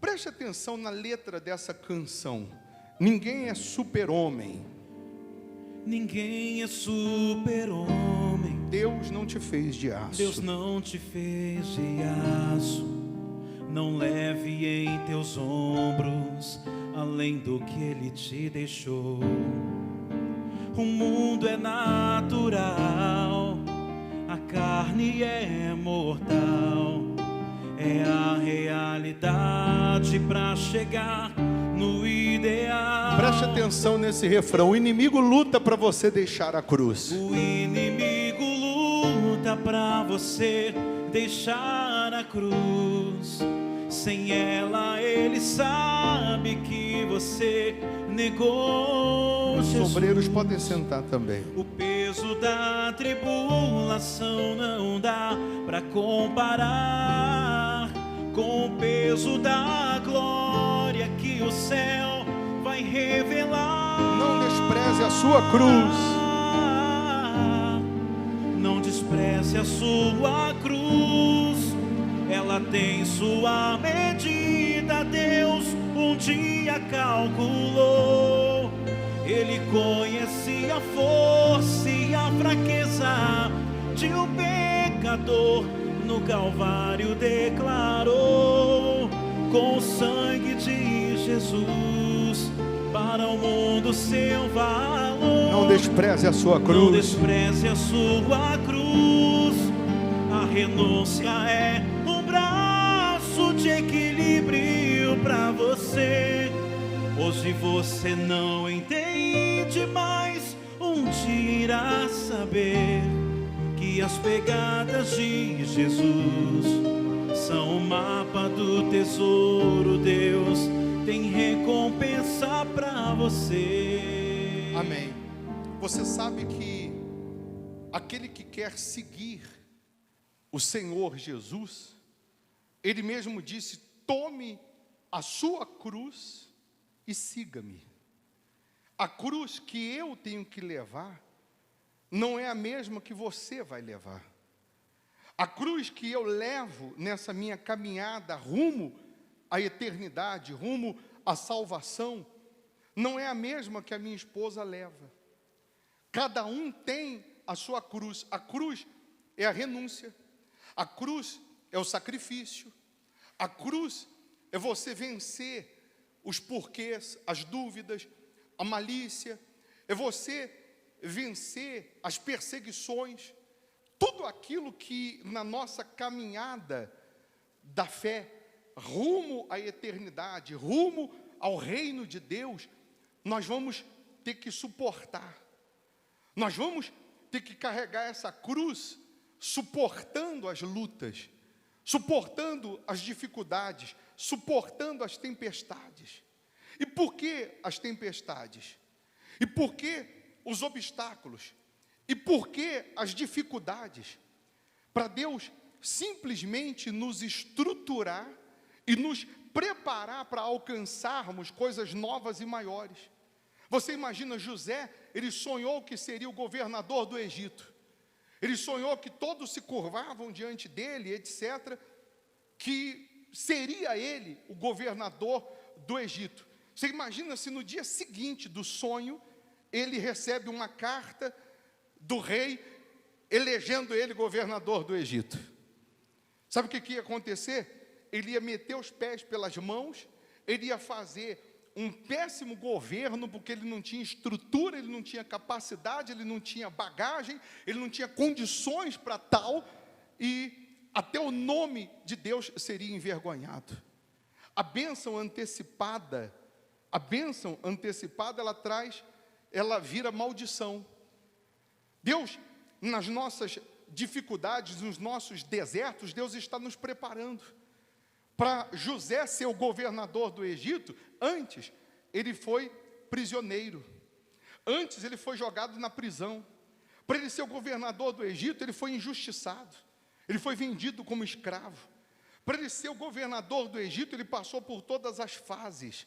preste atenção na letra dessa canção. Ninguém é super-homem. Ninguém é super-homem. Deus não te fez de aço. Deus não te fez de aço. Não leve em teus ombros além do que Ele te deixou. O mundo é natural, a carne é mortal. É a realidade para chegar no ideal. Preste atenção nesse refrão. O inimigo luta para você deixar a cruz. O inimigo luta para você deixar a cruz. Sem ela ele sabe que você negou Os Jesus. obreiros podem sentar também. O peso da tribulação não dá para comparar com o peso da glória que o céu vai revelar. Não despreze a sua cruz. Não despreze a sua cruz. Ela tem sua medida. Deus um dia calculou. Ele conhece a força e a fraqueza de um pecador. No Calvário declarou, com o sangue de Jesus, para o mundo seu valor. Não despreze a sua cruz. Não despreze a sua cruz. A renúncia é um braço de equilíbrio para você. Hoje você não entende, mas um dia irá saber que as pegadas de Jesus são o mapa do tesouro. Deus tem recompensa para você. Amém. Você sabe que aquele que quer seguir o Senhor Jesus, Ele mesmo disse: tome a sua cruz e siga-me. A cruz que eu tenho que levar não é a mesma que você vai levar. A cruz que eu levo nessa minha caminhada rumo à eternidade, rumo à salvação, não é a mesma que a minha esposa leva. Cada um tem a sua cruz. A cruz é a renúncia. A cruz é o sacrifício. A cruz é você vencer os porquês, as dúvidas, a malícia. É você vencer as perseguições, tudo aquilo que na nossa caminhada da fé, rumo à eternidade, rumo ao reino de Deus, nós vamos ter que suportar. Nós vamos ter que carregar essa cruz, suportando as lutas, suportando as dificuldades, suportando as tempestades. E por que as tempestades? E por que os obstáculos? E por que as dificuldades? Para Deus simplesmente nos estruturar e nos preparar para alcançarmos coisas novas e maiores. Você imagina José, ele sonhou que seria o governador do Egito. Ele sonhou que todos se curvavam diante dele, etc., que seria ele o governador do Egito. Você imagina se no dia seguinte do sonho, ele recebe uma carta do rei, elegendo ele governador do Egito. Sabe o que ia acontecer? Ele ia meter os pés pelas mãos, ele ia fazer um péssimo governo, porque ele não tinha estrutura, ele não tinha capacidade, ele não tinha bagagem, ele não tinha condições para tal, e até o nome de Deus seria envergonhado. A bênção antecipada, ela vira maldição. Deus, nas nossas dificuldades, nos nossos desertos, Deus está nos preparando. Para José ser o governador do Egito, antes ele foi prisioneiro. Antes ele foi jogado na prisão. Para ele ser o governador do Egito, ele foi injustiçado. Ele foi vendido como escravo. Para ele ser o governador do Egito, ele passou por todas as fases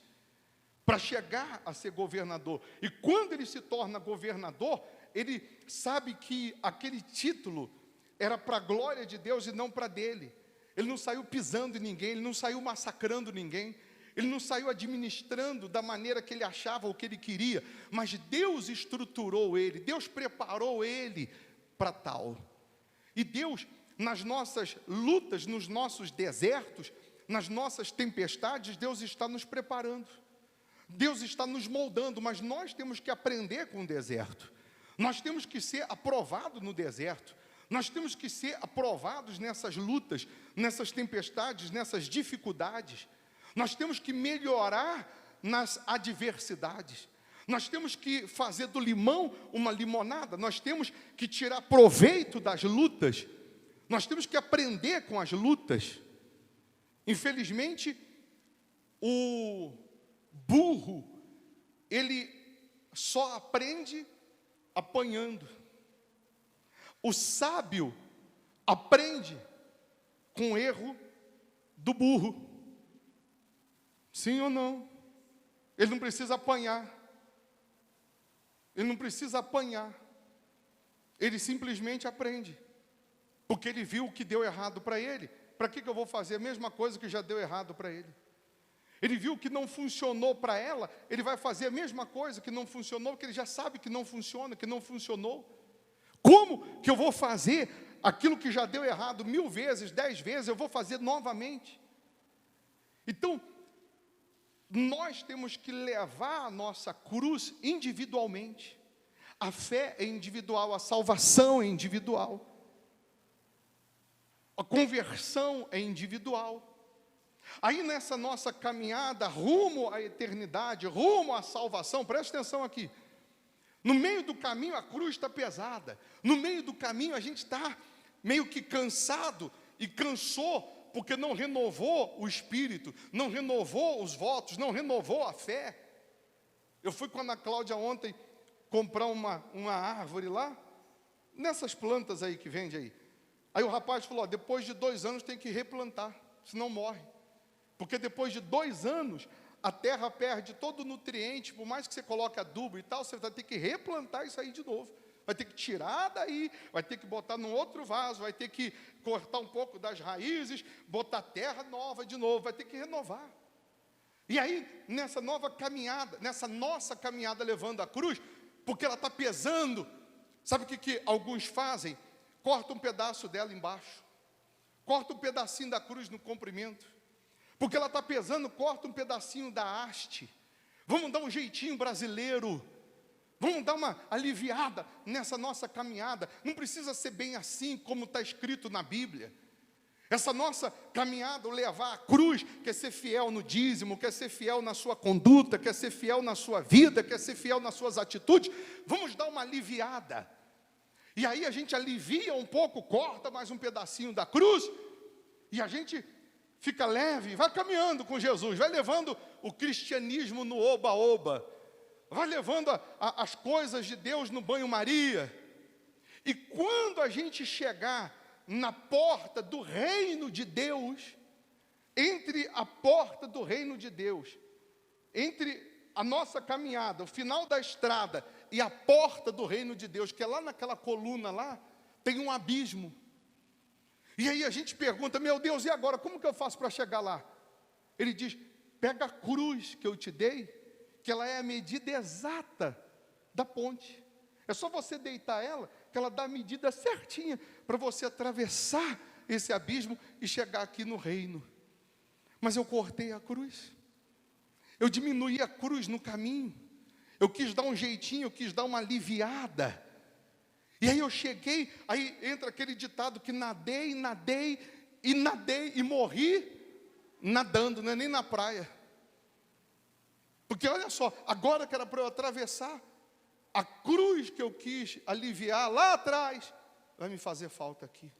para chegar a ser governador. E quando ele se torna governador, ele sabe que aquele título era para a glória de Deus e não para dele. Ele não saiu pisando em ninguém, ele não saiu massacrando ninguém, ele não saiu administrando da maneira que ele achava ou que ele queria, mas Deus estruturou ele, Deus preparou ele para tal. E Deus, nas nossas lutas, nos nossos desertos, nas nossas tempestades, Deus está nos preparando. Deus está nos moldando, mas nós temos que aprender com o deserto. Nós temos que ser aprovados no deserto. Nós temos que ser aprovados nessas lutas, nessas tempestades, nessas dificuldades. Nós temos que melhorar nas adversidades. Nós temos que fazer do limão uma limonada. Nós temos que tirar proveito das lutas. Nós temos que aprender com as lutas. Infelizmente, o burro, ele só aprende apanhando. O sábio aprende com o erro do burro. Sim ou não? Ele não precisa apanhar. Ele não precisa apanhar. Ele simplesmente aprende. Porque ele viu o que deu errado para ele. Para que eu vou fazer a mesma coisa que já deu errado para ele? Ele viu que não funcionou para ela, ele vai fazer a mesma coisa que não funcionou, porque ele já sabe que não funciona, que não funcionou. Como que eu vou fazer aquilo que já deu errado 1000 vezes, 10 vezes, eu vou fazer novamente? Então, nós temos que levar a nossa cruz individualmente. A fé é individual, a salvação é individual. A conversão é individual. Aí nessa nossa caminhada rumo à eternidade, rumo à salvação, preste atenção aqui. No meio do caminho a cruz está pesada. No meio do caminho a gente está meio que cansado e cansou porque não renovou o espírito, não renovou os votos, não renovou a fé. Eu fui com a Ana Cláudia ontem comprar uma árvore lá, nessas plantas aí que vende aí. Aí o rapaz falou, depois de 2 anos tem que replantar, senão morre. Porque depois de 2 anos, a terra perde todo o nutriente, por mais que você coloque adubo e tal, você vai ter que replantar isso aí de novo. Vai ter que tirar daí, vai ter que botar num outro vaso, vai ter que cortar um pouco das raízes, botar terra nova de novo, vai ter que renovar. E aí, nessa nova caminhada, nessa nossa caminhada levando a cruz, porque ela está pesando, sabe o que alguns fazem? Corta um pedaço dela embaixo, corta um pedacinho da cruz no comprimento. Porque ela está pesando, corta um pedacinho da haste. Vamos dar um jeitinho brasileiro. Vamos dar uma aliviada nessa nossa caminhada. Não precisa ser bem assim como está escrito na Bíblia. Essa nossa caminhada, o levar a cruz, quer ser fiel no dízimo, quer ser fiel na sua conduta, quer ser fiel na sua vida, quer ser fiel nas suas atitudes. Vamos dar uma aliviada. E aí a gente alivia um pouco, corta mais um pedacinho da cruz, e a gente fica leve, vai caminhando com Jesus, vai levando o cristianismo no oba-oba, vai levando as coisas de Deus no banho-maria. E quando a gente chegar na porta do reino de Deus, entre a porta do reino de Deus, entre a nossa caminhada, o final da estrada e a porta do reino de Deus, que é lá naquela coluna lá, tem um abismo. E aí a gente pergunta, meu Deus, e agora, como que eu faço para chegar lá? Ele diz, pega a cruz que eu te dei, que ela é a medida exata da ponte. É só você deitar ela, que ela dá a medida certinha, para você atravessar esse abismo e chegar aqui no reino. Mas eu cortei a cruz, eu diminuí a cruz no caminho, eu quis dar um jeitinho, eu quis dar uma aliviada. E aí eu cheguei, aí entra aquele ditado que nadei e morri nadando, não é nem na praia. Porque olha só, agora que era para eu atravessar, a cruz que eu quis aliviar lá atrás, vai me fazer falta aqui.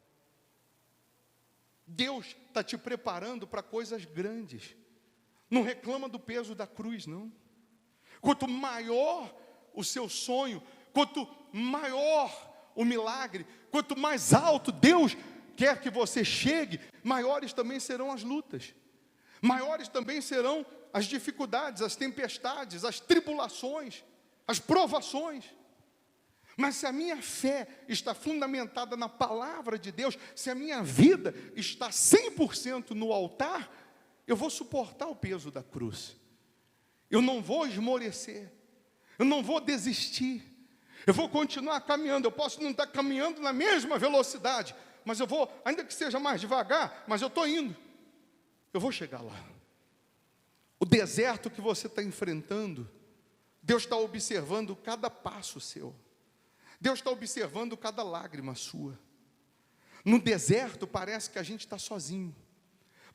Deus está te preparando para coisas grandes. Não reclama do peso da cruz, não. Quanto maior o seu sonho, quanto maior o milagre, quanto mais alto Deus quer que você chegue, maiores também serão as lutas, maiores também serão as dificuldades, as tempestades, as tribulações, as provações. Mas se a minha fé está fundamentada na palavra de Deus, se a minha vida está 100% no altar, eu vou suportar o peso da cruz. Eu não vou esmorecer, eu não vou desistir, eu vou continuar caminhando. Eu posso não estar caminhando na mesma velocidade, mas eu vou, ainda que seja mais devagar, mas eu estou indo, eu vou chegar lá. O deserto que você está enfrentando, Deus está observando cada passo seu. Deus está observando cada lágrima sua. No deserto parece que a gente está sozinho.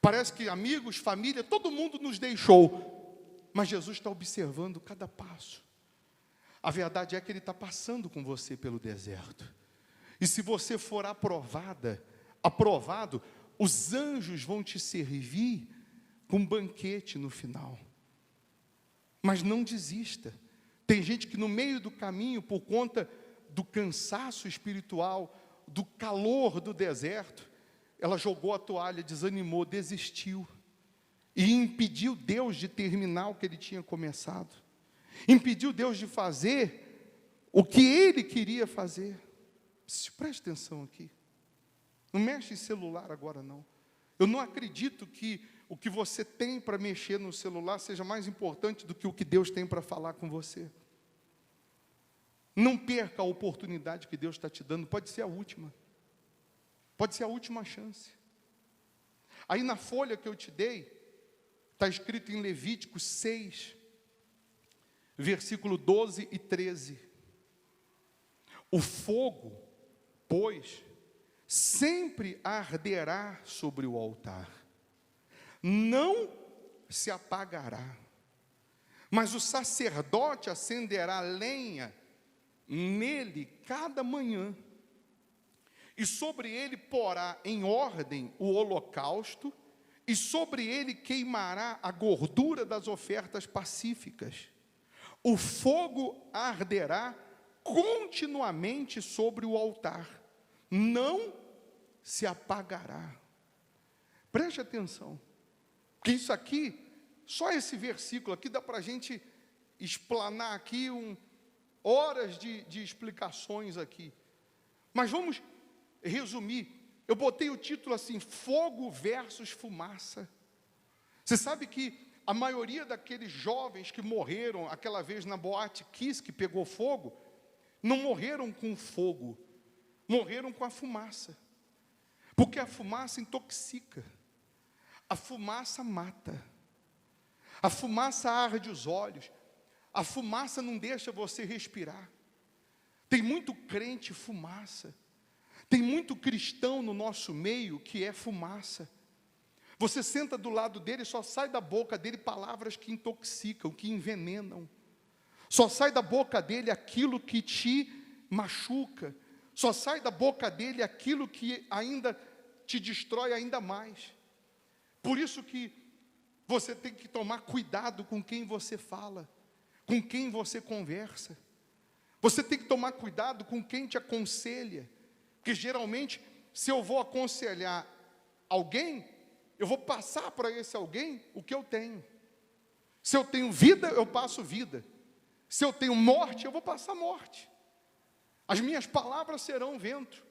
Parece que amigos, família, todo mundo nos deixou. Mas Jesus está observando cada passo. A verdade é que Ele está passando com você pelo deserto. E se você for aprovado, os anjos vão te servir com um banquete no final. Mas não desista. Tem gente que no meio do caminho, por conta do cansaço espiritual, do calor do deserto, ela jogou a toalha, desanimou, desistiu, e impediu Deus de terminar o que Ele tinha começado, impediu Deus de fazer o que Ele queria fazer. Preste atenção aqui, não mexe em celular agora não. Eu não acredito que o que você tem para mexer no celular seja mais importante do que o que Deus tem para falar com você. Não perca a oportunidade que Deus está te dando, pode ser a última. Pode ser a última chance. Aí na folha que eu te dei, está escrito em Levítico 6, versículo 12 e 13. O fogo, pois, sempre arderá sobre o altar, não se apagará, mas o sacerdote acenderá lenha nele cada manhã, e sobre ele porá em ordem o holocausto, e sobre ele queimará a gordura das ofertas pacíficas. O fogo arderá continuamente sobre o altar, não se apagará. Preste atenção, porque isso aqui, só esse versículo aqui, dá para a gente explanar aqui horas de explicações aqui. Mas vamos resumir. Eu botei o título assim, fogo versus fumaça. Você sabe que a maioria daqueles jovens que morreram aquela vez na Boate Kiss, que pegou fogo, não morreram com fogo, morreram com a fumaça. Porque a fumaça intoxica, a fumaça mata, a fumaça arde os olhos, a fumaça não deixa você respirar. Tem muito crente fumaça, tem muito cristão no nosso meio que é fumaça. Você senta do lado dele e só sai da boca dele palavras que intoxicam, que envenenam. Só sai da boca dele aquilo que te machuca. Só sai da boca dele aquilo que ainda te destrói ainda mais. Por isso que você tem que tomar cuidado com quem você fala, com quem você conversa. Você tem que tomar cuidado com quem te aconselha. Porque geralmente, se eu vou aconselhar alguém, eu vou passar para esse alguém o que eu tenho. Se eu tenho vida, eu passo vida. Se eu tenho morte, eu vou passar morte. As minhas palavras serão vento,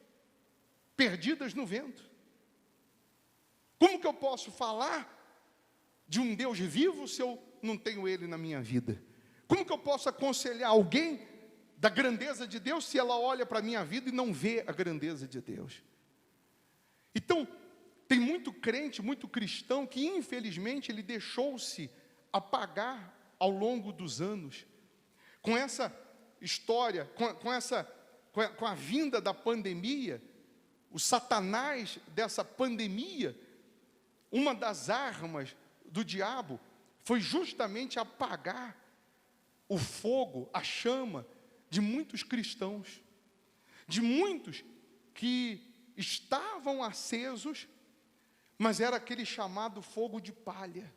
perdidas no vento. Como que eu posso falar de um Deus vivo se eu não tenho Ele na minha vida? Como que eu posso aconselhar alguém da grandeza de Deus se ela olha para a minha vida e não vê a grandeza de Deus? Então, tem muito crente, muito cristão que infelizmente ele deixou-se apagar ao longo dos anos. Com essa história, com a vinda da pandemia, o Satanás dessa pandemia, uma das armas do diabo foi justamente apagar o fogo, a chama de muitos cristãos, de muitos que estavam acesos, mas era aquele chamado fogo de palha,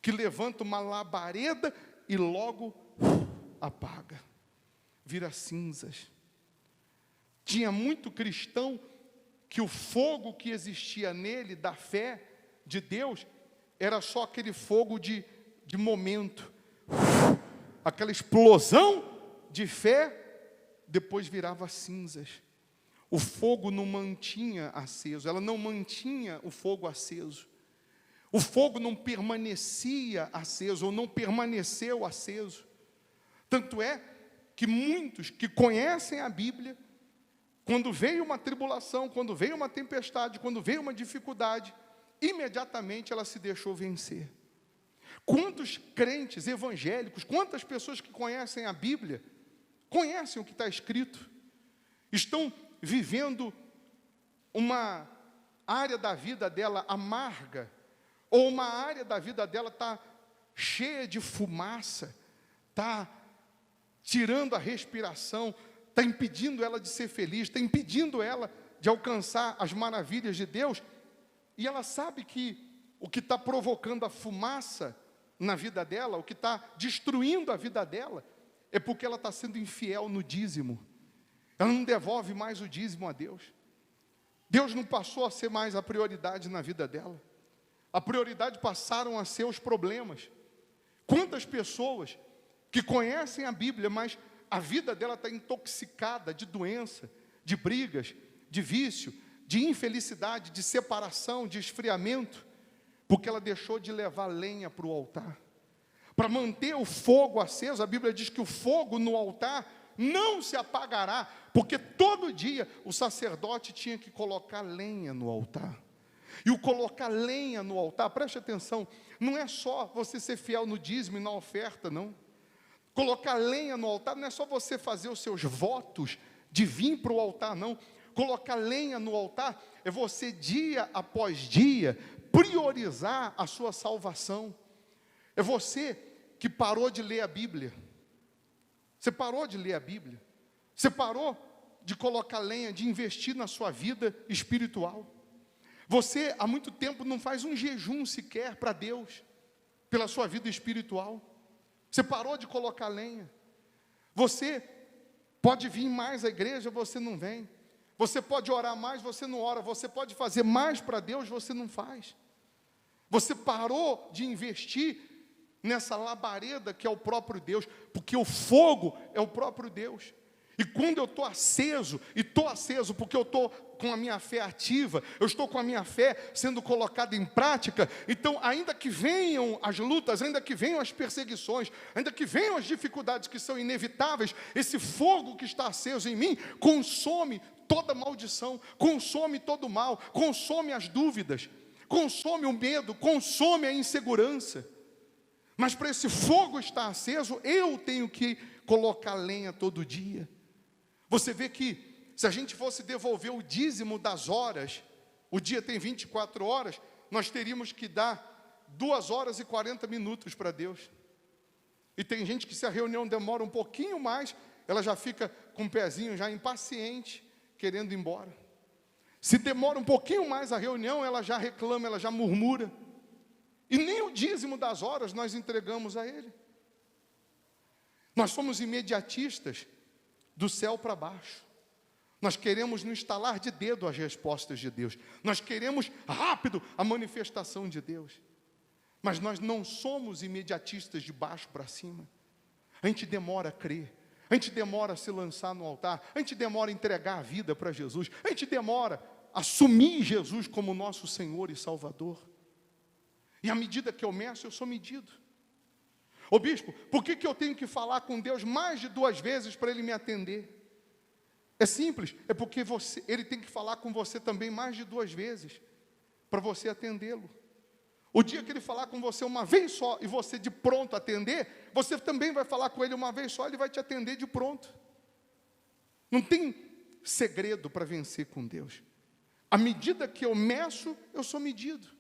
que levanta uma labareda e logo apaga, vira cinzas. Tinha muito cristão que o fogo que existia nele, da fé de Deus, era só aquele fogo de momento, aquela explosão de fé, depois virava cinzas. O fogo não mantinha aceso, ela não mantinha o fogo aceso. O fogo não permanecia aceso, ou não permaneceu aceso. Tanto é que muitos que conhecem a Bíblia, quando veio uma tribulação, quando veio uma tempestade, quando veio uma dificuldade, imediatamente ela se deixou vencer. Quantos crentes evangélicos, quantas pessoas que conhecem a Bíblia, conhecem o que está escrito, estão vivendo uma área da vida dela amarga, ou uma área da vida dela está cheia de fumaça, está tirando a respiração, está impedindo ela de ser feliz, está impedindo ela de alcançar as maravilhas de Deus, e ela sabe que o que está provocando a fumaça na vida dela, o que está destruindo a vida dela, é porque ela está sendo infiel no dízimo. Ela não devolve mais o dízimo a Deus. Deus não passou a ser mais a prioridade na vida dela. A prioridade passaram a ser os problemas. Quantas pessoas que conhecem a Bíblia, mas a vida dela está intoxicada de doença, de brigas, de vício, de infelicidade, de separação, de esfriamento, porque ela deixou de levar lenha para o altar. Para manter o fogo aceso, a Bíblia diz que o fogo no altar não se apagará, porque todo dia o sacerdote tinha que colocar lenha no altar. E o colocar lenha no altar, preste atenção, não é só você ser fiel no dízimo e na oferta, não. Colocar lenha no altar não é só você fazer os seus votos de vir para o altar, não. Colocar lenha no altar é você, dia após dia, priorizar a sua salvação. É você que parou de ler a Bíblia. Você parou de ler a Bíblia. Você parou de colocar lenha, de investir na sua vida espiritual. Você, há muito tempo, não faz um jejum sequer para Deus, pela sua vida espiritual. Você parou de colocar lenha. Você pode vir mais à igreja, você não vem. Você pode orar mais, você não ora. Você pode fazer mais para Deus, você não faz. Você parou de investir nessa labareda que é o próprio Deus, porque o fogo é o próprio Deus. E quando eu estou aceso, e estou aceso porque eu estou com a minha fé ativa, eu estou com a minha fé sendo colocada em prática, então ainda que venham as lutas, ainda que venham as perseguições, ainda que venham as dificuldades que são inevitáveis, esse fogo que está aceso em mim, consome toda maldição, consome todo mal, consome as dúvidas, consome o medo, consome a insegurança. Mas para esse fogo estar aceso, eu tenho que colocar lenha todo dia. Você vê que se a gente fosse devolver o dízimo das horas, o dia tem 24 horas, nós teríamos que dar 2 horas e 40 minutos para Deus. E tem gente que, se a reunião demora um pouquinho mais, ela já fica com o pezinho já impaciente, querendo ir embora. Se demora um pouquinho mais a reunião, ela já reclama, ela já murmura. E nem o dízimo das horas nós entregamos a Ele. Nós somos imediatistas do céu para baixo. Nós queremos no estalar de dedo as respostas de Deus. Nós queremos rápido a manifestação de Deus. Mas nós não somos imediatistas de baixo para cima. A gente demora a crer. A gente demora a se lançar no altar. A gente demora a entregar a vida para Jesus. A gente demora a assumir Jesus como nosso Senhor e Salvador. E à medida que eu meço, eu sou medido. Ô bispo, por que eu tenho que falar com Deus mais de 2 vezes para Ele me atender? É simples, é porque Ele tem que falar com você também mais de 2 vezes, para você atendê-lo. O dia que Ele falar com você uma vez só, e você de pronto atender, você também vai falar com Ele uma vez só, Ele vai te atender de pronto. Não tem segredo para vencer com Deus. À medida que eu meço, eu sou medido.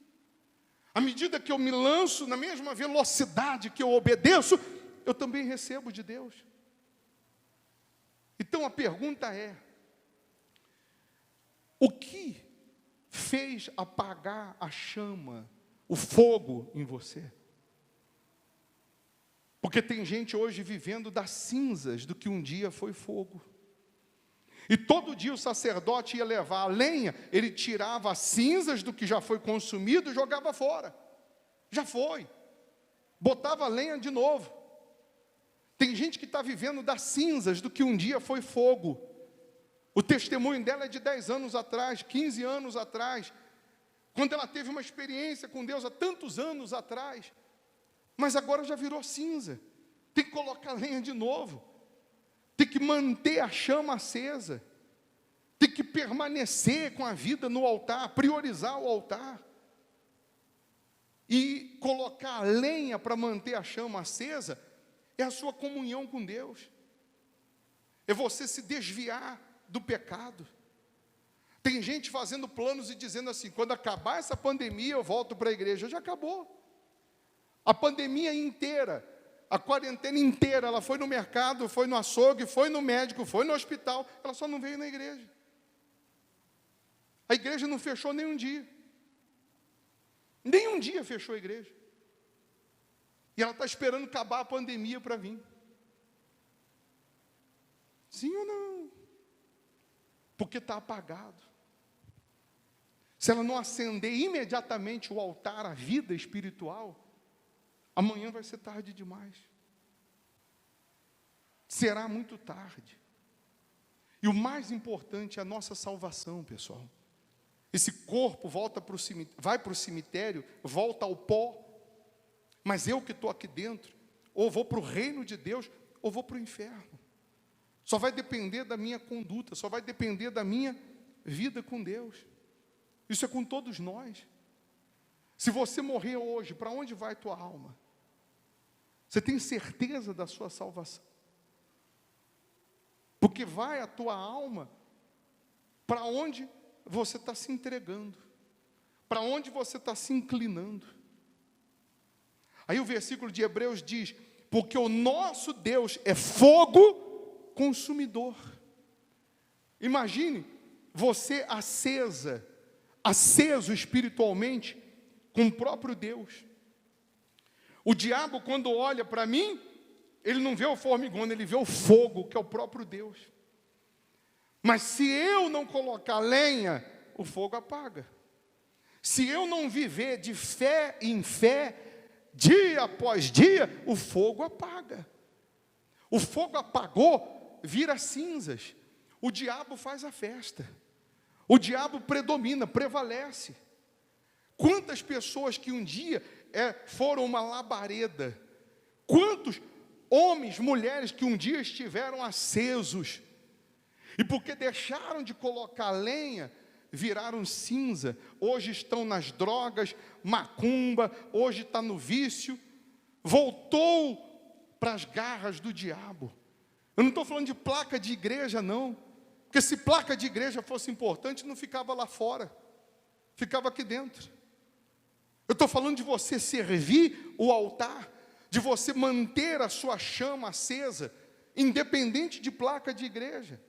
À medida que eu me lanço na mesma velocidade que eu obedeço, eu também recebo de Deus. Então a pergunta é: o que fez apagar a chama, o fogo em você? Porque tem gente hoje vivendo das cinzas do que um dia foi fogo. E todo dia o sacerdote ia levar a lenha, ele tirava as cinzas do que já foi consumido e jogava fora. Já foi. Botava a lenha de novo. Tem gente que está vivendo das cinzas do que um dia foi fogo. O testemunho dela é de 10 anos atrás, 15 anos atrás, quando ela teve uma experiência com Deus há tantos anos atrás, mas agora já virou cinza. Tem que colocar lenha de novo, tem que manter a chama acesa, tem que permanecer com a vida no altar, priorizar o altar. E colocar a lenha para manter a chama acesa é a sua comunhão com Deus, é você se desviar do pecado. Tem gente fazendo planos e dizendo assim: quando acabar essa pandemia eu volto para a igreja. Já acabou. A pandemia inteira, a quarentena inteira, ela foi no mercado, foi no açougue, foi no médico, foi no hospital, ela só não veio na igreja. A igreja não fechou nem um dia. Nem um dia fechou a igreja. E ela está esperando acabar a pandemia para vir. Sim ou não? Porque está apagado. Se ela não acender imediatamente o altar, a vida espiritual, amanhã vai ser tarde demais. Será muito tarde. E o mais importante é a nossa salvação, pessoal. Esse corpo vai para o cemitério, volta ao pó, mas eu que estou aqui dentro, ou vou para o reino de Deus, ou vou para o inferno. Só vai depender da minha conduta, só vai depender da minha vida com Deus. Isso é com todos nós. Se você morrer hoje, para onde vai tua alma? Você tem certeza da sua salvação? Porque vai a tua alma para onde você está se entregando, para onde você está se inclinando. Aí o versículo de Hebreus diz: porque o nosso Deus é fogo consumidor. Imagine você aceso espiritualmente com o próprio Deus. O diabo, quando olha para mim, ele não vê o formigão, ele vê o fogo, que é o próprio Deus. Mas se eu não colocar lenha, o fogo apaga. Se eu não viver de fé em fé, dia após dia, o fogo apaga. O fogo apagou, vira cinzas. O diabo faz a festa. O diabo predomina, prevalece. Quantas pessoas que um dia foram uma labareda. Quantos homens, mulheres que um dia estiveram acesos. E porque deixaram de colocar lenha, viraram cinza. Hoje estão nas drogas, macumba, hoje está no vício. Voltou para as garras do diabo. Eu não estou falando de placa de igreja, não. Porque se placa de igreja fosse importante, não ficava lá fora. Ficava aqui dentro. Eu estou falando de você servir o altar, de você manter a sua chama acesa, independente de placa de igreja.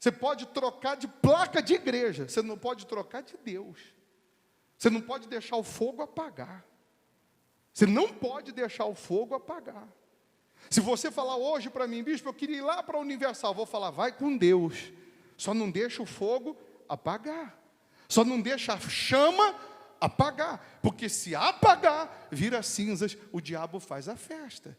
Você pode trocar de placa de igreja, você não pode trocar de Deus. Você não pode deixar o fogo apagar. Você não pode deixar o fogo apagar. Se você falar hoje para mim: bispo, eu queria ir lá para a Universal, vou falar: vai com Deus. Só não deixa o fogo apagar. Só não deixa a chama apagar. Porque se apagar, vira cinzas, o diabo faz a festa.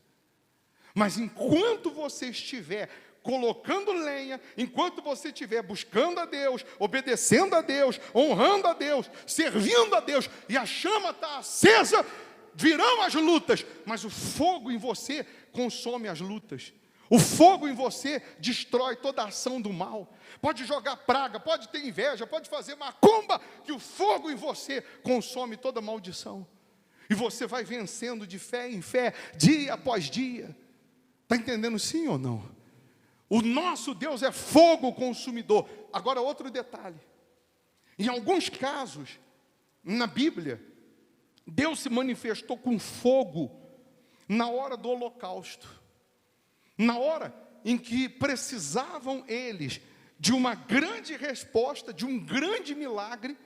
Mas enquanto você estiver colocando lenha, enquanto você estiver buscando a Deus, obedecendo a Deus, honrando a Deus, servindo a Deus, e a chama está acesa, virão as lutas, mas o fogo em você consome as lutas. O fogo em você destrói toda a ação do mal. Pode jogar praga, pode ter inveja, pode fazer macumba, que o fogo em você consome toda maldição. E você vai vencendo de fé em fé, dia após dia. Está entendendo sim ou não? O nosso Deus é fogo consumidor. Agora outro detalhe. Em alguns casos, na Bíblia, Deus se manifestou com fogo na hora do holocausto. Na hora em que precisavam eles de uma grande resposta, de um grande milagre,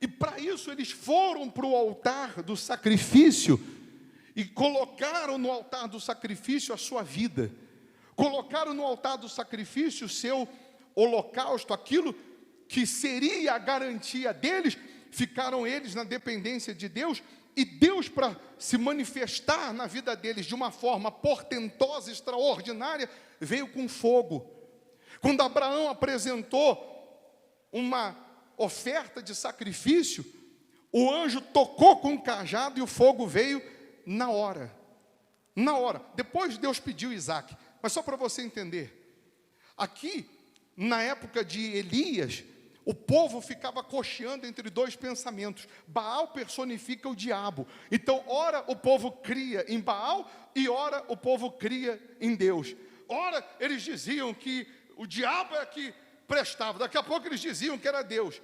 e para isso eles foram para o altar do sacrifício e colocaram no altar do sacrifício a sua vida. Colocaram no altar do sacrifício o seu holocausto, aquilo que seria a garantia deles. Ficaram eles na dependência de Deus, E Deus, para se manifestar na vida deles de uma forma portentosa, extraordinária, veio com fogo. Quando Abraão apresentou uma oferta de sacrifício, o anjo tocou com o cajado e o fogo veio na hora. Na hora. Depois Deus pediu Isaac. Mas só para você entender. Aqui, na época de Elias, o povo ficava cocheando entre dois pensamentos. Baal personifica o diabo. Então, ora o povo cria em Baal e ora o povo cria em Deus. Ora eles diziam que o diabo é que prestava. Daqui a pouco eles diziam que era Deus.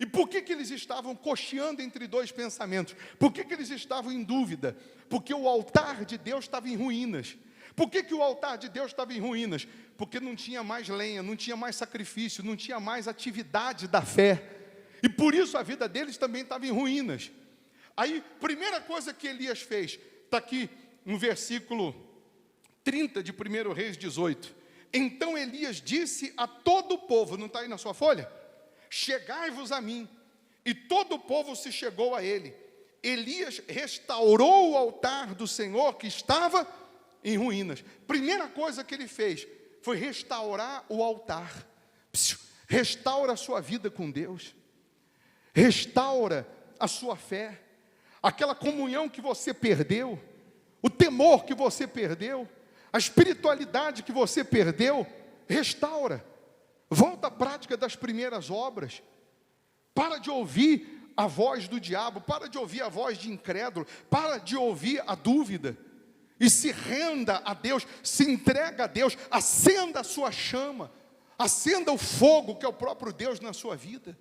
E por que eles estavam cocheando entre dois pensamentos? Por que eles estavam em dúvida? Porque o altar de Deus estava em ruínas. Por que o altar de Deus estava em ruínas? Porque não tinha mais lenha, não tinha mais sacrifício, não tinha mais atividade da fé. E por isso a vida deles também estava em ruínas. Aí, primeira coisa que Elias fez, está aqui no versículo 30 de 1 Reis 18. Então Elias disse a todo o povo, não está aí na sua folha? Chegai-vos a mim. E todo o povo se chegou a ele. Elias restaurou o altar do Senhor que estava em ruínas. Primeira coisa que ele fez foi restaurar o altar. Restaura a sua vida com Deus. Restaura a sua fé. Aquela comunhão que você perdeu, o temor que você perdeu, a espiritualidade que você perdeu, restaura. Volta à prática das primeiras obras. Para de ouvir a voz do diabo, para de ouvir a voz de incrédulo, para de ouvir a dúvida. E se renda a Deus, se entrega a Deus, acenda a sua chama, acenda o fogo que é o próprio Deus na sua vida.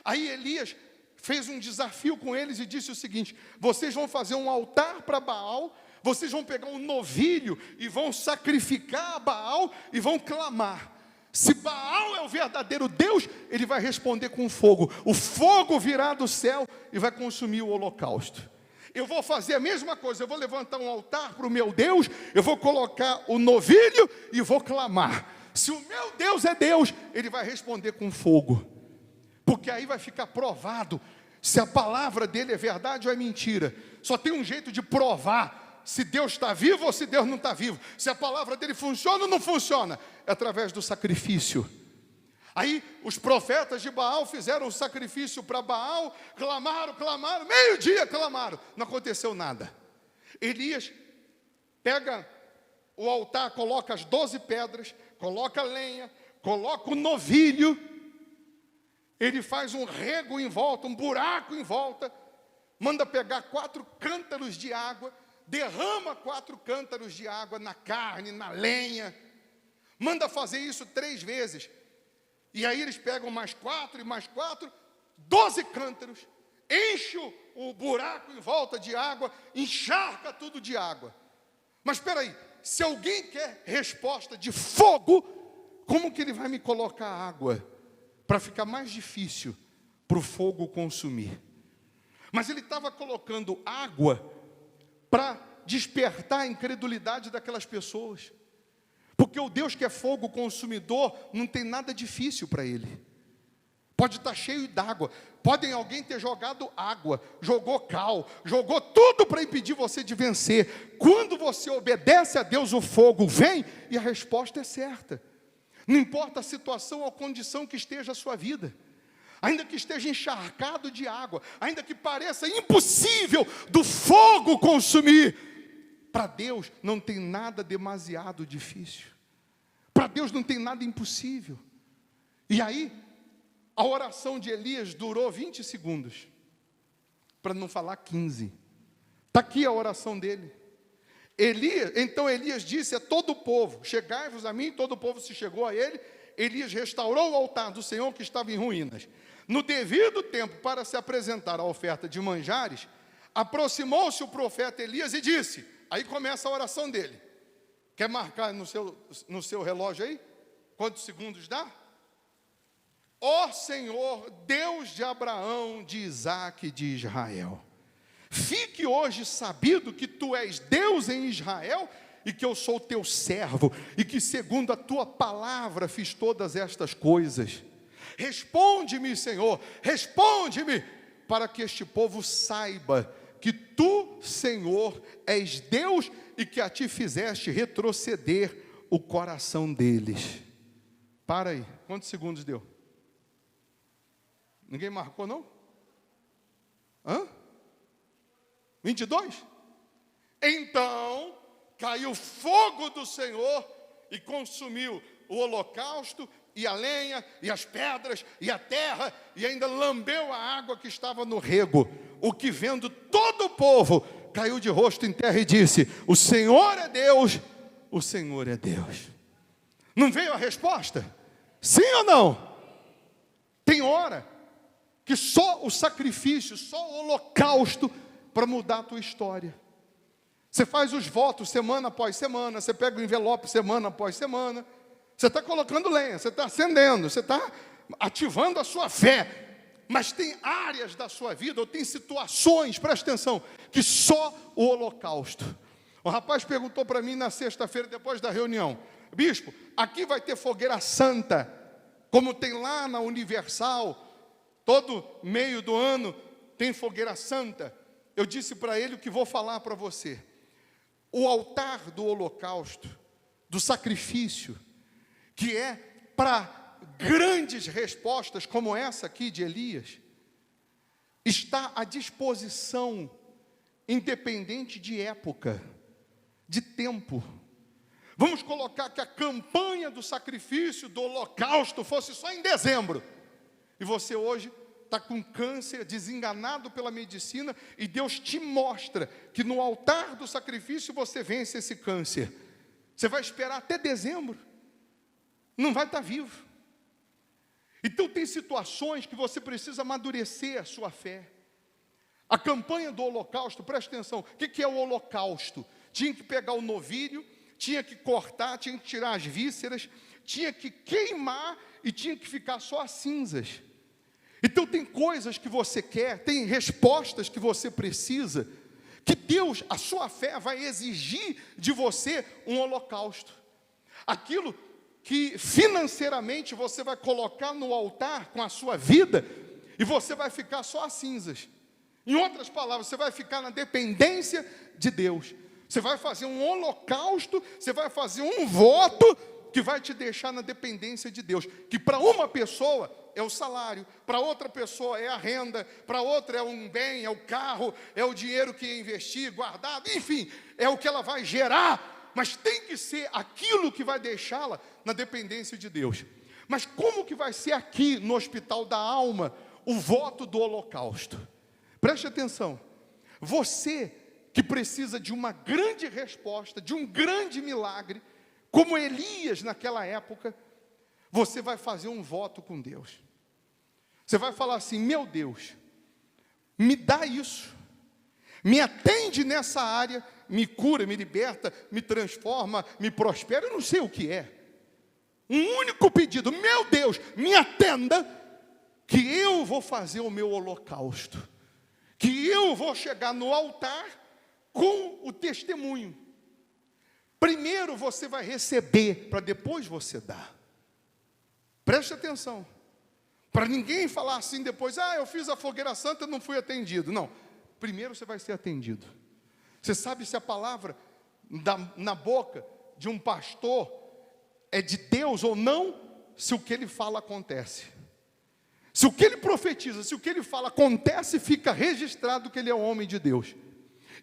Aí Elias fez um desafio com eles e disse o seguinte: vocês vão fazer um altar para Baal, vocês vão pegar um novilho e vão sacrificar a Baal e vão clamar. Se Baal é o verdadeiro Deus, ele vai responder com fogo. O fogo virá do céu e vai consumir o holocausto. Eu vou fazer a mesma coisa, eu vou levantar um altar para o meu Deus, eu vou colocar o novilho e vou clamar. Se o meu Deus é Deus, ele vai responder com fogo. Porque aí vai ficar provado se a palavra dele é verdade ou é mentira. Só tem um jeito de provar se Deus está vivo ou se Deus não está vivo. Se a palavra dele funciona ou não funciona. É através do sacrifício. Aí os profetas de Baal fizeram o sacrifício para Baal, clamaram, meio-dia clamaram, não aconteceu nada. Elias pega o altar, coloca as 12 pedras, coloca a lenha, coloca o novilho, ele faz um rego em volta, um buraco em volta, manda pegar 4 cântaros de água, derrama 4 cântaros de água na carne, na lenha, manda fazer isso 3 vezes. E aí eles pegam mais 4 e mais 4, 12 cântaros, enchem o buraco em volta de água, encharca tudo de água. Mas espera aí, se alguém quer resposta de fogo, como que ele vai me colocar água para ficar mais difícil para o fogo consumir? Mas ele estava colocando água para despertar a incredulidade daquelas pessoas. Porque o Deus que é fogo consumidor não tem nada difícil para ele. Pode estar cheio d'água, podem alguém ter jogado água, jogou cal, jogou tudo para impedir você de vencer. Quando você obedece a Deus, o fogo vem e a resposta é certa. Não importa a situação ou a condição que esteja a sua vida, ainda que esteja encharcado de água, ainda que pareça impossível do fogo consumir, para Deus não tem nada demasiado difícil. Para Deus não tem nada impossível. E aí, a oração de Elias durou 20 segundos, para não falar 15. Está aqui a oração dele. Então Elias disse a todo o povo: chegai-vos a mim. Todo o povo se chegou a ele. Elias restaurou o altar do Senhor que estava em ruínas. No devido tempo, para se apresentar a oferta de manjares, aproximou-se o profeta Elias e disse. Aí começa a oração dele. Quer marcar no seu relógio aí? Quantos segundos dá? Ó Senhor, Deus de Abraão, de Isaque e de Israel, fique hoje sabido que tu és Deus em Israel e que eu sou teu servo e que segundo a tua palavra fiz todas estas coisas. Responde-me, Senhor, responde-me, para que este povo saiba que tu, Senhor, és Deus e que a ti fizeste retroceder o coração deles. Para aí, quantos segundos deu? Ninguém marcou, não? 22? Então caiu fogo do Senhor e consumiu o holocausto e a lenha e as pedras e a terra, e ainda lambeu a água que estava no rego. O que, vendo todo o povo, caiu de rosto em terra e disse: o Senhor é Deus, o Senhor é Deus. Não veio a resposta? Sim ou não? Tem hora que só o sacrifício, só o holocausto para mudar a tua história. Você faz os votos semana após semana, você pega o envelope semana após semana, você está colocando lenha, você está acendendo, você está ativando a sua fé. Mas tem áreas da sua vida, ou tem situações, presta atenção, que só o holocausto. O rapaz perguntou para mim na sexta-feira, depois da reunião: bispo, aqui vai ter fogueira santa, como tem lá na Universal, todo meio do ano tem fogueira santa? Eu disse para ele o que vou falar para você. O altar do holocausto, do sacrifício, que é para grandes respostas como essa aqui de Elias, está à disposição, independente de época, de tempo. Vamos colocar que a campanha do sacrifício, do holocausto, fosse só em dezembro, e você hoje está com câncer, desenganado pela medicina, e Deus te mostra que no altar do sacrifício você vence esse câncer. Você vai esperar até dezembro? Não vai estar vivo. Então tem situações que você precisa amadurecer a sua fé. A campanha do holocausto, presta atenção, o que é o holocausto? Tinha que pegar o novilho, tinha que cortar, tinha que tirar as vísceras, tinha que queimar e tinha que ficar só as cinzas. Então tem coisas que você quer, tem respostas que você precisa, que Deus, a sua fé vai exigir de você um holocausto. Aquilo que financeiramente você vai colocar no altar com a sua vida, e você vai ficar só as cinzas. Em outras palavras, você vai ficar na dependência de Deus. Você vai fazer um holocausto, você vai fazer um voto que vai te deixar na dependência de Deus. Que para uma pessoa é o salário, para outra pessoa é a renda, para outra é um bem, é o carro, é o dinheiro que investir, guardado, enfim, é o que ela vai gerar, mas tem que ser aquilo que vai deixá-la na dependência de Deus. Mas como que vai ser aqui no Hospital da Alma o voto do holocausto? Preste atenção, você que precisa de uma grande resposta, de um grande milagre, como Elias naquela época, você vai fazer um voto com Deus. Você vai falar assim: meu Deus, me dá isso, me atende nessa área, me cura, me liberta, me transforma, me prospera, eu não sei o que é. Um único pedido: meu Deus, me atenda, que eu vou fazer o meu holocausto, que eu vou chegar no altar com o testemunho. Primeiro você vai receber, para depois você dar. Preste atenção, para ninguém falar assim depois: eu fiz a fogueira santa e não fui atendido. Não, primeiro você vai ser atendido. Você sabe se a palavra na boca de um pastor é de Deus ou não, se o que ele fala acontece. Se o que ele profetiza, se o que ele fala acontece, fica registrado que ele é um homem de Deus.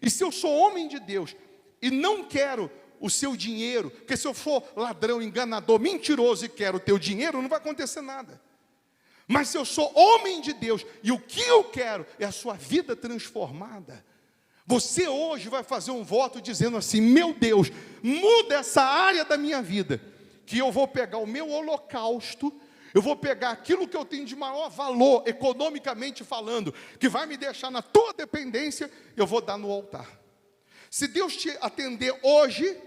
E se eu sou homem de Deus e não quero o seu dinheiro, porque se eu for ladrão, enganador, mentiroso e quero o teu dinheiro, não vai acontecer nada. Mas se eu sou homem de Deus e o que eu quero é a sua vida transformada, você hoje vai fazer um voto dizendo assim: meu Deus, muda essa área da minha vida, que eu vou pegar o meu holocausto, eu vou pegar aquilo que eu tenho de maior valor, economicamente falando, que vai me deixar na tua dependência, eu vou dar no altar. Se Deus te atender hoje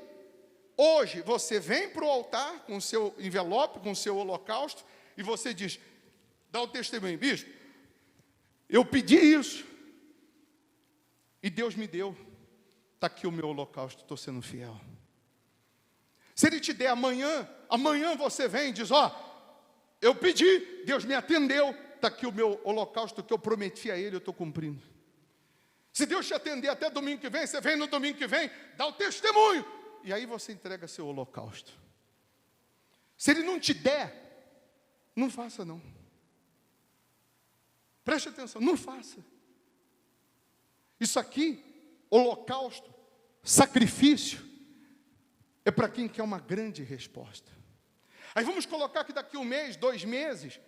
você vem para o altar com o seu envelope, com o seu holocausto, e você diz, dá o testemunho: bispo, eu pedi isso, e Deus me deu, está aqui o meu holocausto, estou sendo fiel. Se Ele te der amanhã você vem e diz: eu pedi, Deus me atendeu, está aqui o meu holocausto que eu prometi a Ele, eu estou cumprindo. Se Deus te atender até domingo que vem, você vem no domingo que vem, dá o testemunho. E aí você entrega seu holocausto. Se Ele não te der, não faça não. Preste atenção, não faça. Isso aqui, holocausto, sacrifício, é para quem quer uma grande resposta. Aí vamos colocar que daqui 1 mês, 2 meses,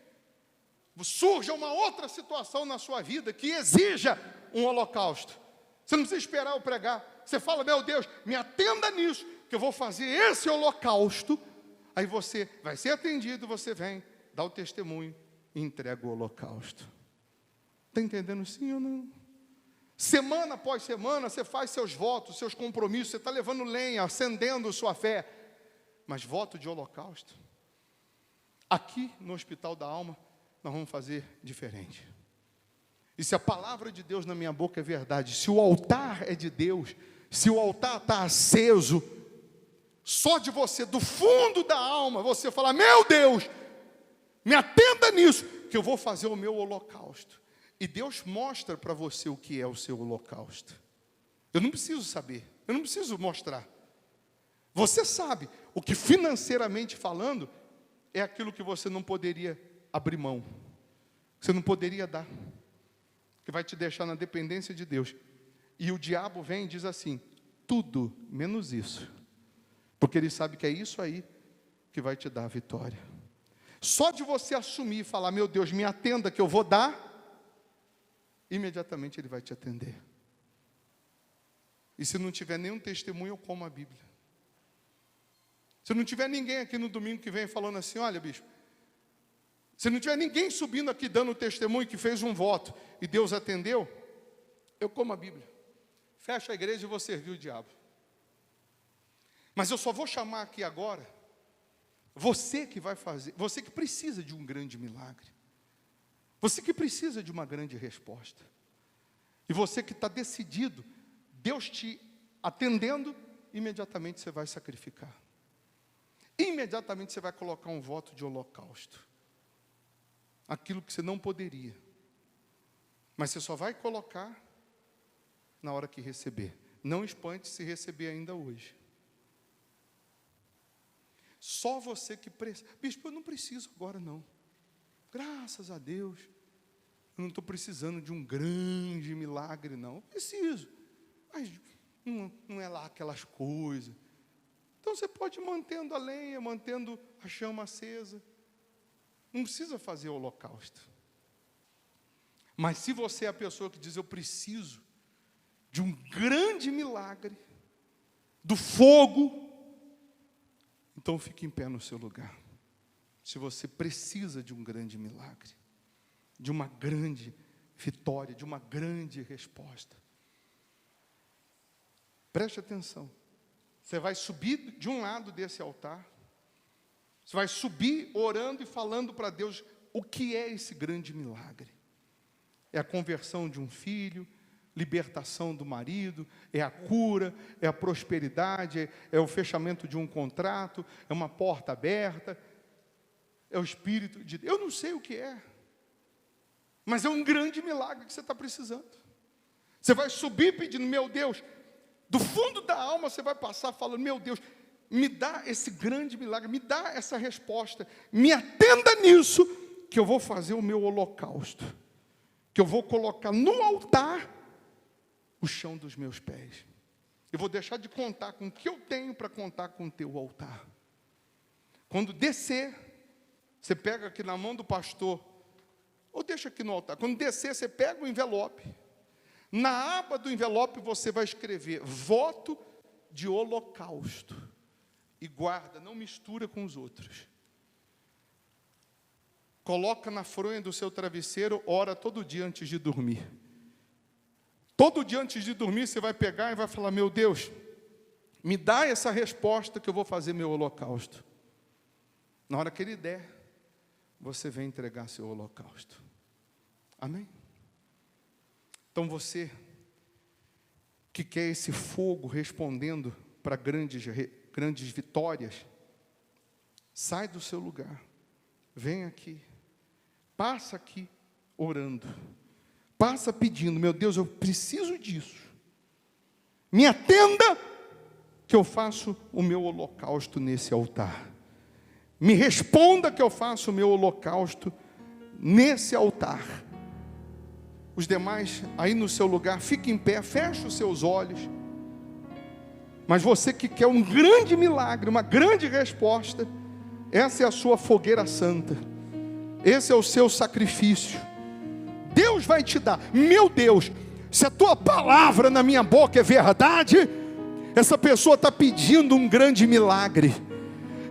surja uma outra situação na sua vida que exija um holocausto. Você não precisa esperar eu pregar. Você fala, meu Deus, me atenda nisso, que eu vou fazer esse holocausto. Aí você vai ser atendido, você vem, dá o testemunho e entrega o holocausto. Está entendendo sim ou não? Semana após semana, você faz seus votos, seus compromissos, você está levando lenha, acendendo sua fé. Mas voto de holocausto. Aqui no Hospital da Alma, nós vamos fazer diferente. E se a palavra de Deus na minha boca é verdade, se o altar é de Deus, se o altar está aceso, só de você, do fundo da alma, você falar, meu Deus, me atenda nisso, que eu vou fazer o meu holocausto. E Deus mostra para você o que é o seu holocausto. Eu não preciso saber, eu não preciso mostrar. Você sabe, o que financeiramente falando, é aquilo que você não poderia abrir mão. Você não poderia dar. Que vai te deixar na dependência de Deus. E o diabo vem e diz assim, tudo menos isso. Porque ele sabe que é isso aí que vai te dar a vitória. Só de você assumir e falar, meu Deus, me atenda que eu vou dar, imediatamente ele vai te atender. E se não tiver nenhum testemunho, eu como a Bíblia. Se não tiver ninguém aqui no domingo que vem falando assim, olha bispo, se não tiver ninguém subindo aqui dando testemunho que fez um voto e Deus atendeu, eu como a Bíblia. Fecho a igreja e vou servir o diabo. Mas eu só vou chamar aqui agora você que vai fazer, você que precisa de um grande milagre. Você que precisa de uma grande resposta. E você que está decidido, Deus te atendendo, imediatamente você vai sacrificar. Imediatamente você vai colocar um voto de holocausto. Aquilo que você não poderia. Mas você só vai colocar na hora que receber. Não espante se receber ainda hoje. Só você que precisa. Bispo, eu não preciso agora não. Graças a Deus. Eu não estou precisando de um grande milagre não. Eu preciso. Mas não é lá aquelas coisas. Então você pode ir mantendo a lenha, mantendo a chama acesa. Não precisa fazer o holocausto. Mas se você é a pessoa que diz, eu preciso de um grande milagre, do fogo, então fique em pé no seu lugar. Se você precisa de um grande milagre, de uma grande vitória, de uma grande resposta. Preste atenção. Você vai subir de um lado desse altar. Você vai subir orando e falando para Deus o que é esse grande milagre. É a conversão de um filho, libertação do marido, é a cura, é a prosperidade, é o fechamento de um contrato, é uma porta aberta, é o Espírito de Deus. Eu não sei o que é, mas é um grande milagre que você está precisando. Você vai subir pedindo, meu Deus, do fundo da alma você vai passar falando, meu Deus, me dá esse grande milagre, me dá essa resposta, me atenda nisso, que eu vou fazer o meu holocausto, que eu vou colocar no altar o chão dos meus pés. Eu vou deixar de contar com o que eu tenho para contar com o teu altar. Quando descer, você pega aqui na mão do pastor, ou deixa aqui no altar. Quando descer, você pega o envelope. Na aba do envelope você vai escrever voto de holocausto. E guarda, não mistura com os outros. Coloca na fronha do seu travesseiro, ora todo dia antes de dormir. Todo dia antes de dormir você vai pegar e vai falar, meu Deus, me dá essa resposta que eu vou fazer meu holocausto. Na hora que ele der, você vem entregar seu holocausto. Amém? Então você que quer esse fogo respondendo para grandes vitórias, sai do seu lugar, vem aqui, passa aqui orando, Passa pedindo: meu Deus, eu preciso disso. Me atenda que eu faço o meu holocausto nesse altar. Me responda que eu faço o meu holocausto nesse altar. Os demais aí no seu lugar, fique em pé, feche os seus olhos. Mas você que quer um grande milagre, uma grande resposta, essa é a sua fogueira santa. Esse é o seu sacrifício. Deus vai te dar. Meu Deus, se a tua palavra na minha boca é verdade, essa pessoa está pedindo um grande milagre.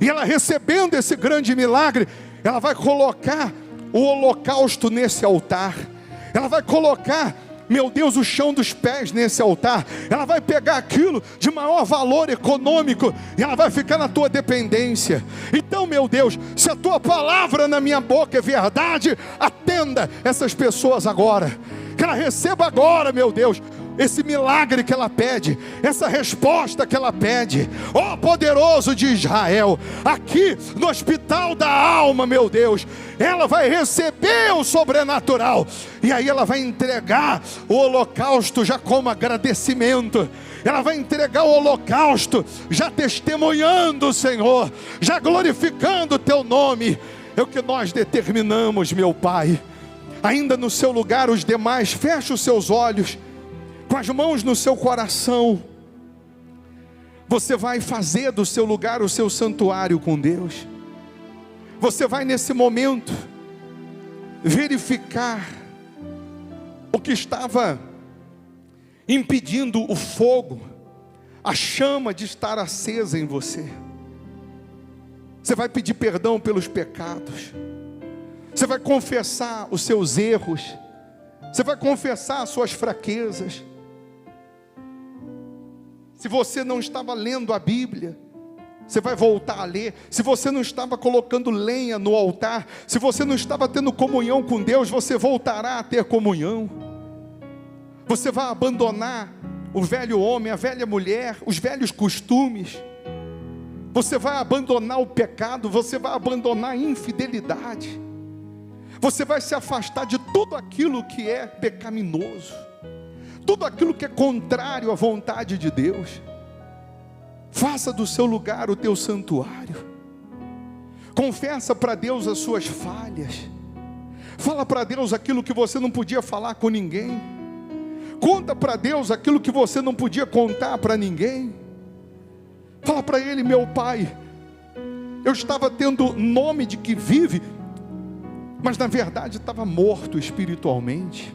E ela recebendo esse grande milagre, ela vai colocar o holocausto nesse altar. Ela vai colocar, meu Deus, o chão dos pés nesse altar. Ela vai pegar aquilo de maior valor econômico e ela vai ficar na tua dependência. Então, meu Deus, se a tua palavra na minha boca é verdade, atenda essas pessoas agora. Que ela receba agora, meu Deus, esse milagre que ela pede, essa resposta que ela pede. Ó poderoso de Israel, aqui no hospital da alma, meu Deus, ela vai receber o sobrenatural, e aí ela vai entregar o holocausto já como agradecimento. Ela vai entregar o holocausto já testemunhando o Senhor, já glorificando o teu nome. É o que nós determinamos, meu Pai. Ainda no seu lugar, os demais, feche os seus olhos, com as mãos no seu coração. Você vai fazer do seu lugar o seu santuário com Deus. Você vai nesse momento verificar o que estava impedindo o fogo, a chama de estar acesa em você. Você vai pedir perdão pelos pecados. Você vai confessar os seus erros. Você vai confessar as suas fraquezas. Se você não estava lendo a Bíblia, você vai voltar a ler. Se você não estava colocando lenha no altar, se você não estava tendo comunhão com Deus, você voltará a ter comunhão. Você vai abandonar o velho homem, a velha mulher, os velhos costumes. Você vai abandonar o pecado, você vai abandonar a infidelidade. Você vai se afastar de tudo aquilo que é pecaminoso, tudo aquilo que é contrário à vontade de Deus. Faça do seu lugar o teu santuário. Confessa para Deus as suas falhas. Fala para Deus aquilo que você não podia falar com ninguém. Conta para Deus aquilo que você não podia contar para ninguém. Fala para Ele: meu Pai, eu estava tendo nome de que vive, mas na verdade estava morto espiritualmente.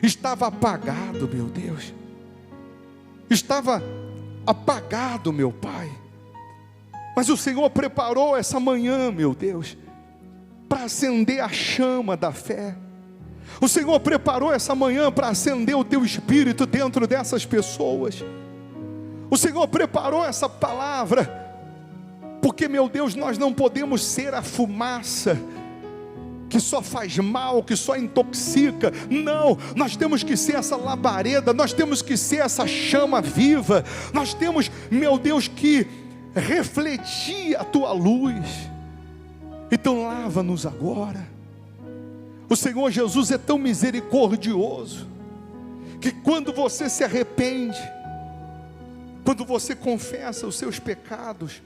Estava apagado, meu Deus. Estava apagado, meu Pai. Mas o Senhor preparou essa manhã, meu Deus, para acender a chama da fé. O Senhor preparou essa manhã para acender o teu espírito dentro dessas pessoas. O Senhor preparou essa palavra, porque, meu Deus, nós não podemos ser a fumaça que só faz mal, que só intoxica. Não, nós temos que ser essa labareda, nós temos que ser essa chama viva. Nós temos, meu Deus, que refletir a tua luz. Então lava-nos agora. O Senhor Jesus é tão misericordioso, que quando você se arrepende, quando você confessa os seus pecados,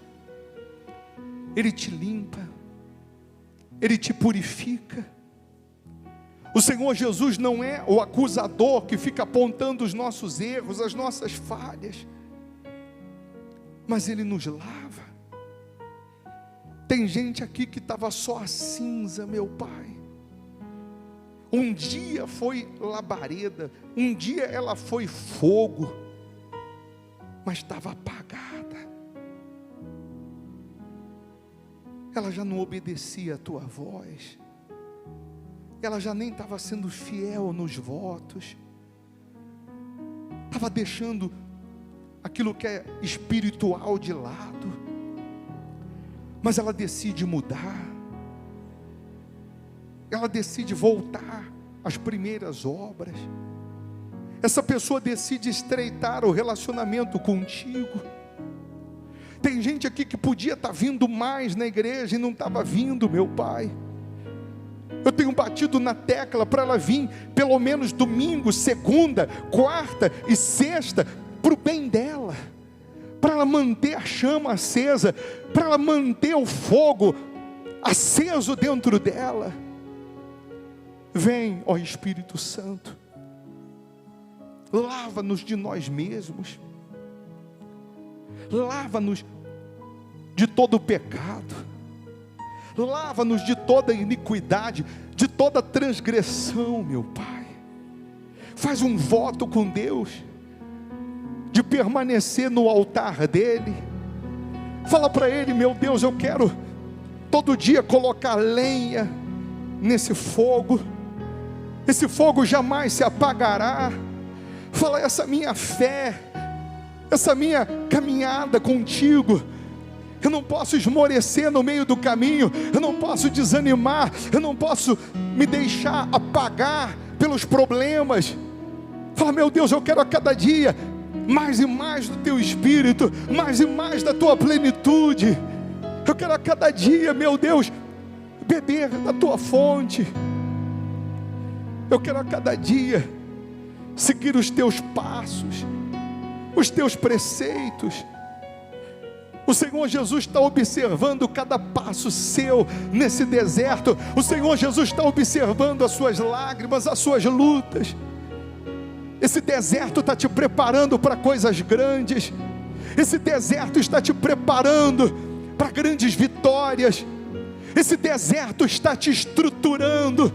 Ele te limpa, Ele te purifica. O Senhor Jesus não é o acusador que fica apontando os nossos erros, as nossas falhas, mas Ele nos lava. Tem gente aqui que estava só a cinza, meu Pai. Um dia foi labareda, um dia ela foi fogo, mas estava apagada. Ela já não obedecia a tua voz. Ela já nem estava sendo fiel nos votos. Estava deixando aquilo que é espiritual de lado. Mas ela decide mudar. Ela decide voltar às primeiras obras. Essa pessoa decide estreitar o relacionamento contigo. Tem gente aqui que podia estar vindo mais na igreja e não estava vindo, meu Pai. Eu tenho batido na tecla para ela vir pelo menos domingo, segunda, quarta e sexta, para o bem dela, para ela manter a chama acesa, para ela manter o fogo aceso dentro dela. Vem, ó Espírito Santo, lava-nos de nós mesmos, lava-nos de todo o pecado, lava-nos de toda iniquidade, de toda transgressão, meu Pai. Faz um voto com Deus, de permanecer no altar dEle. Fala para Ele: meu Deus, eu quero todo dia colocar lenha nesse fogo, esse fogo jamais se apagará. Fala: essa minha fé, essa minha caminhada contigo, eu não posso esmorecer no meio do caminho, eu não posso desanimar, eu não posso me deixar apagar pelos problemas. Fala: meu Deus, eu quero a cada dia mais e mais do Teu Espírito, mais e mais da Tua plenitude. Eu quero a cada dia, meu Deus, beber da Tua fonte. Eu quero a cada dia seguir os Teus passos, os Teus preceitos. O Senhor Jesus está observando cada passo seu nesse deserto. O Senhor Jesus está observando as suas lágrimas, as suas lutas. Esse deserto está te preparando para coisas grandes. Esse deserto está te preparando para grandes vitórias. Esse deserto está te estruturando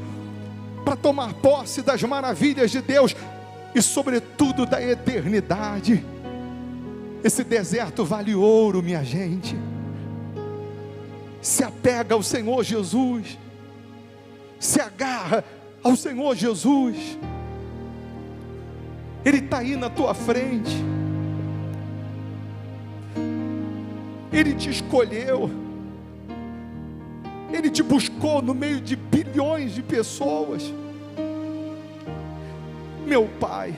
para tomar posse das maravilhas de Deus e sobretudo da eternidade. Esse deserto vale ouro, minha gente. Se apega ao Senhor Jesus, se agarra ao Senhor Jesus. Ele está aí na tua frente, Ele te escolheu, Ele te buscou no meio de bilhões de pessoas. Meu Pai,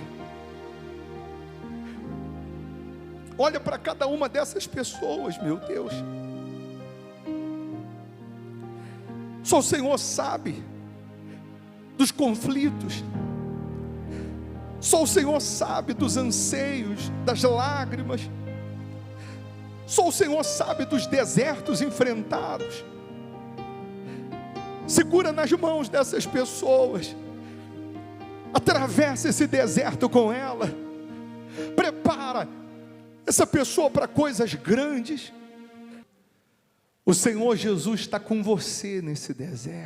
olha para cada uma dessas pessoas, meu Deus. Só o Senhor sabe dos conflitos. Só o Senhor sabe dos anseios, das lágrimas. Só o Senhor sabe dos desertos enfrentados. Segura nas mãos dessas pessoas. Atravessa esse deserto com ela. Prepara essa pessoa para coisas grandes. O Senhor Jesus está com você nesse deserto.